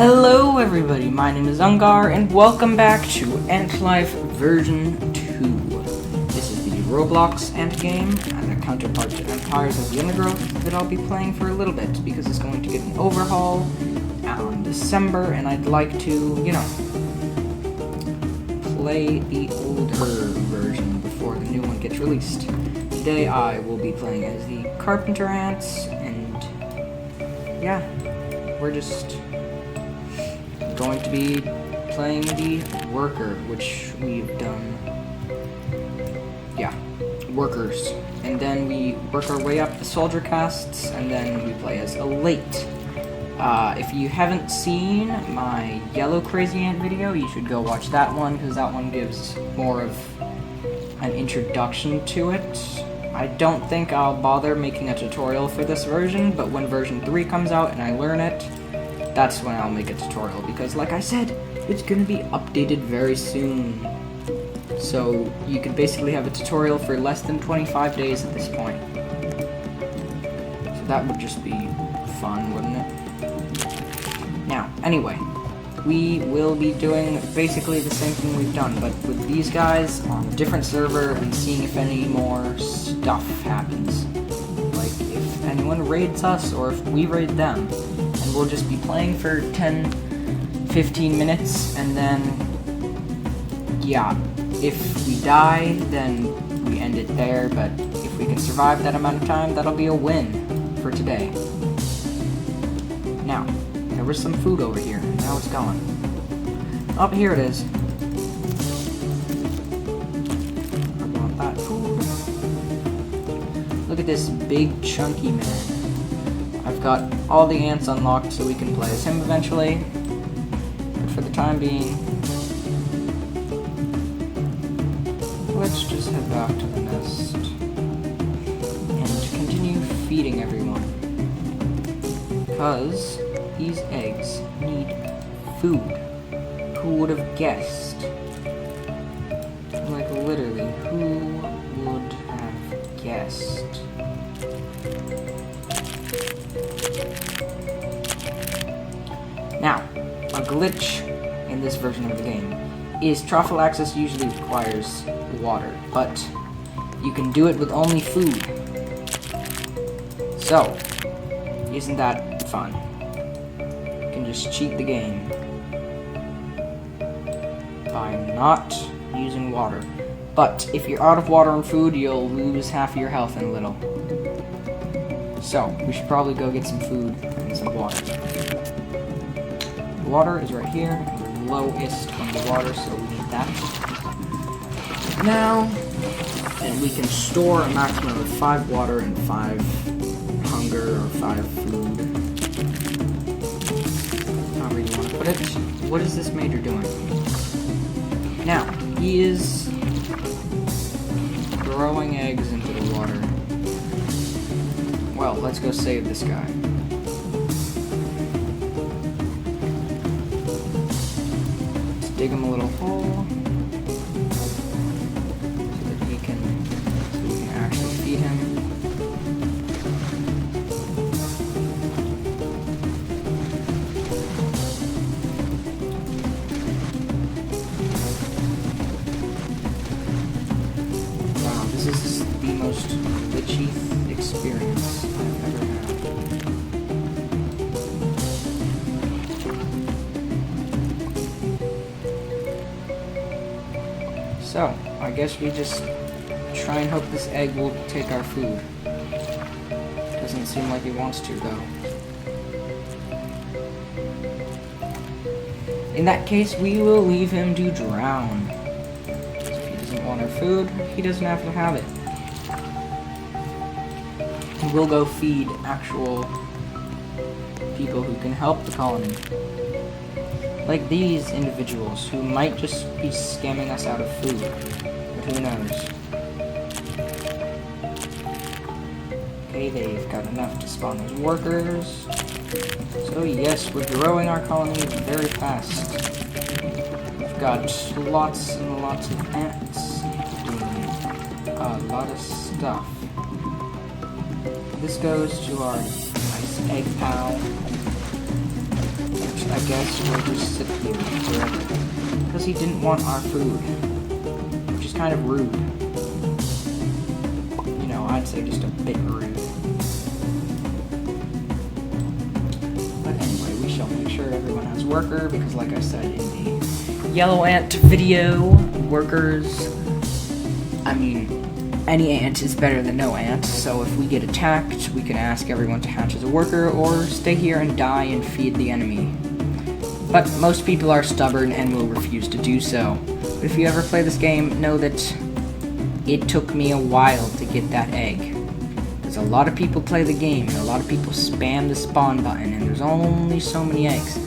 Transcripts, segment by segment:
Hello everybody, my name is Ungar, and welcome back to Antlife version 2. This is the Roblox Ant game, and a counterpart to Empires of the Undergrowth that I'll be playing for a little bit, because it's going to get an overhaul in December, and I'd like to, play the older version before the new one gets released. Today I will be playing as the Carpenter Ants, and yeah, we're just going to be playing the worker, which we've done, workers, and then we work our way up the soldier casts, and then we play as Elate. If you haven't seen my Yellow Crazy Ant video, you should go watch that one, because that one gives more of an introduction to it. I don't think I'll bother making a tutorial for this version, but when version 3 comes out and I learn it, that's when I'll make a tutorial, because like I said, it's gonna be updated very soon. So you could basically have a tutorial for less than 25 days at this point. So that would just be fun, wouldn't it? Now, anyway, we will be doing basically the same thing we've done, but with these guys on a different server and seeing if any more stuff happens. Like if anyone raids us or if we raid them. And we'll just be playing for 10-15 minutes, and then, if we die, then we end it there, but if we can survive that amount of time, that'll be a win for today. Now, there was some food over here, now it's gone. Oh, here it is. I want that food. Look at this big chunky man. I've got all the ants unlocked so we can play as him eventually, but for the time being, let's just head back to the nest and continue feeding everyone, because these eggs need food. Who would have guessed? Like literally, who would have guessed? Now, a glitch in this version of the game is Trophallaxis usually requires water, but you can do it with only food. So, isn't that fun? You can just cheat the game by not using water. But if you're out of water and food, you'll lose half your health in a little. So, we should probably go get some food and some water. Water is right here. We're lowest on the water, so we need that. Now, and we can store a maximum of 5 water and 5 hunger or 5 food. However you want to put it. What is this major doing? Now, he is throwing eggs into the water. Well, let's go save this guy. Dig him a little hole so that we can actually feed him. Wow, this is the most glitchy experience I've ever had. So, I guess we just try and hope this egg will take our food. Doesn't seem like he wants to, though. In that case, we will leave him to drown. If he doesn't want our food, he doesn't have to have it. And we'll go feed actual people who can help the colony. Like these individuals who might just be scamming us out of food, but who knows. Okay, they've got enough to spawn those workers. So yes, we're growing our colony very fast. We've got lots and lots of ants doing a lot of stuff. This goes to our nice egg pal, which I guess we'll just sit here forever. Because he didn't want our food. Which is kind of rude. You know, I'd say just a bit rude. But anyway, we shall make sure everyone has worker, because like I said in the Yellow Ant video, workers, I mean, any ant is better than no ant, so if we get attacked, we can ask everyone to hatch as a worker, or stay here and die and feed the enemy. But most people are stubborn and will refuse to do so. But if you ever play this game, know that it took me a while to get that egg. Because a lot of people play the game, and a lot of people spam the spawn button, and there's only so many eggs.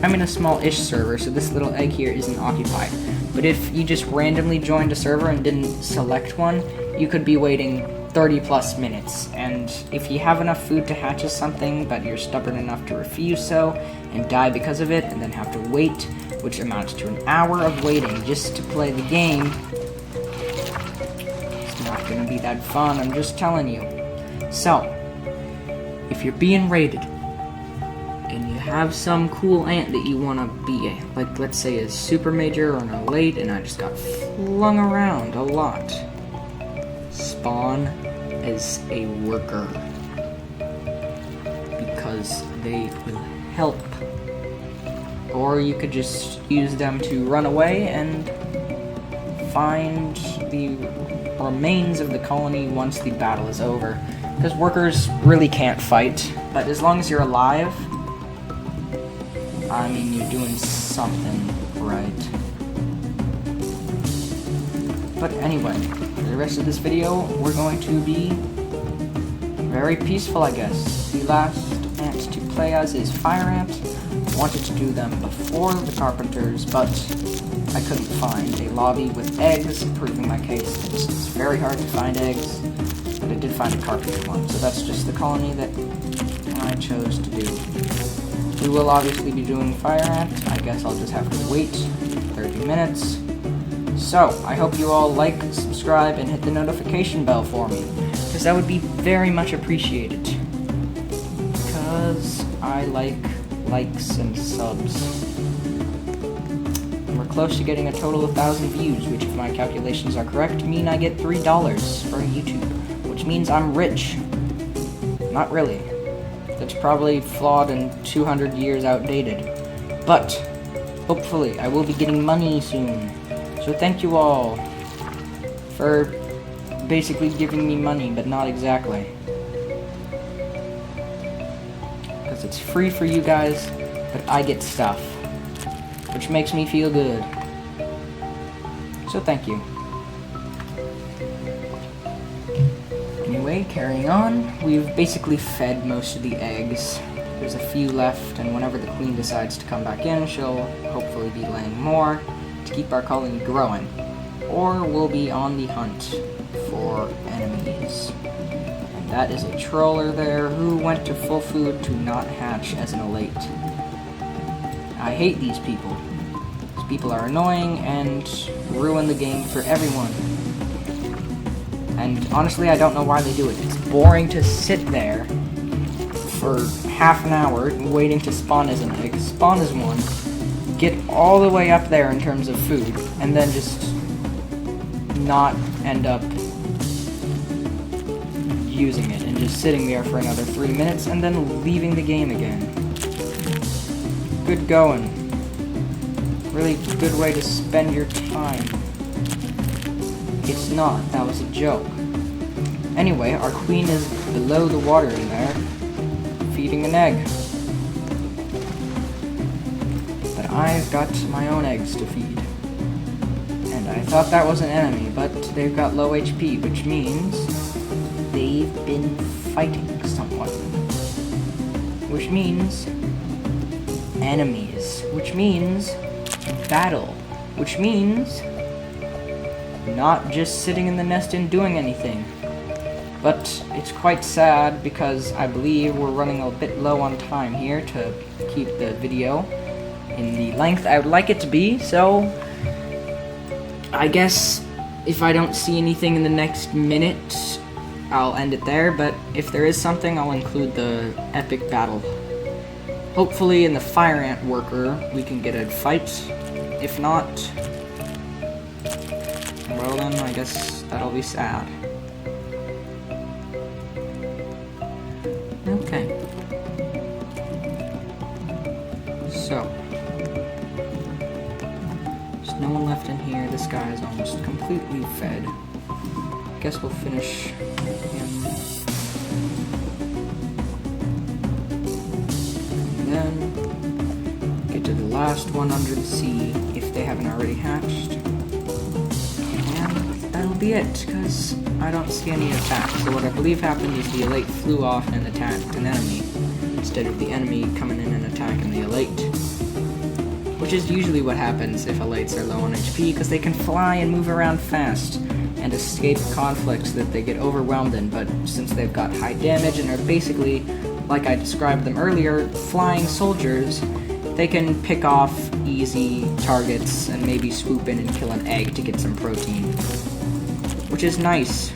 I'm in a small-ish server, so this little egg here isn't occupied. But if you just randomly joined a server and didn't select one, you could be waiting 30 plus minutes, and if you have enough food to hatch as something, but you're stubborn enough to refuse so, and die because of it, and then have to wait, which amounts to an hour of waiting just to play the game, it's not gonna be that fun, I'm just telling you. So, if you're being raided, and you have some cool ant that you wanna be, like let's say a super major or an elite, and I just got flung around a lot, spawn as a worker, because they will help. Or you could just use them to run away and find the remains of the colony once the battle is over, because workers really can't fight, but as long as you're alive, I mean, you're doing something right. But anyway, for the rest of this video, we're going to be very peaceful, I guess. The last ant to play as is Fire Ant. I wanted to do them before the Carpenters, but I couldn't find a lobby with eggs, proving my case that it's very hard to find eggs, but I did find a Carpenter one, so that's just the colony that I chose to do. We will obviously be doing Fire Ant. I guess I'll just have to wait 30 minutes. So, I hope you all like, subscribe, and hit the notification bell for me, because that would be very much appreciated. Because I like likes and subs. And we're close to getting a total of 1,000 views, which if my calculations are correct, mean I get $3 for YouTube, which means I'm rich. Not really. That's probably flawed and 200 years outdated. But, hopefully, I will be getting money soon. So thank you all for basically giving me money, but not exactly. Because it's free for you guys, but I get stuff, which makes me feel good. So thank you. Anyway, carrying on, we've basically fed most of the eggs. There's a few left, and whenever the queen decides to come back in, she'll hopefully be laying more to keep our colony growing, or we'll be on the hunt for enemies. And that is a troller there who went to full food to not hatch as an elite. I hate these people. These people are annoying and ruin the game for everyone. And honestly, I don't know why they do it. It's boring to sit there for half an hour waiting to spawn as an egg, spawn as one, get all the way up there in terms of food, and then just not end up using it and just sitting there for another 3 minutes and then leaving the game again. Good going. Really good way to spend your time. It's not. That was a joke. Anyway, our queen is below the water in there, feeding an egg. But I've got my own eggs to feed. And I thought that was an enemy, but they've got low HP, which means they've been fighting someone. Which means enemies. Which means battle. Which means not just sitting in the nest and doing anything. But it's quite sad because I believe we're running a bit low on time here to keep the video in the length I would like it to be, so I guess if I don't see anything in the next minute, I'll end it there, but if there is something, I'll include the epic battle. Hopefully in the fire ant worker we can get a fight. If not, well then I guess that'll be sad. Okay. So, there's no one left in here. This guy is almost completely fed. Guess we'll finish him. And then get to the last one under the sea if they haven't already hatched. And that'll be it, because I don't see any attacks. So what I believe happened is the Elate flew off and attacked an enemy, instead of the enemy coming in and attacking the Elate. Which is usually what happens if Elates are low on HP, because they can fly and move around fast and escape conflicts that they get overwhelmed in, but since they've got high damage and are basically, like I described them earlier, flying soldiers, they can pick off easy targets and maybe swoop in and kill an egg to get some protein. Which is nice.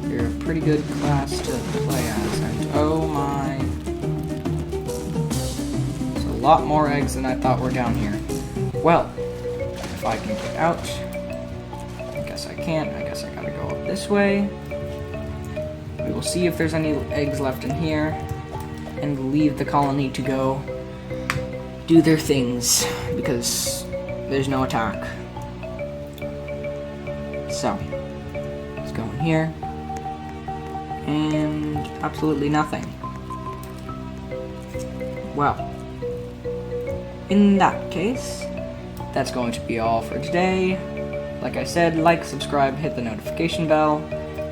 You're a pretty good class to play as, and oh my. There's a lot more eggs than I thought were down here. Well, if I can get out. I guess I can't. I guess I gotta go up this way. We will see if there's any eggs left in here, and leave the colony to go do their things, because there's no attack. So, let's go in here, and absolutely nothing. Well, in that case, that's going to be all for today. Like I said, like, subscribe, hit the notification bell.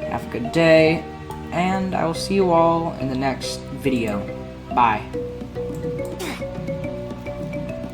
Have a good day, and I will see you all in the next video. Bye.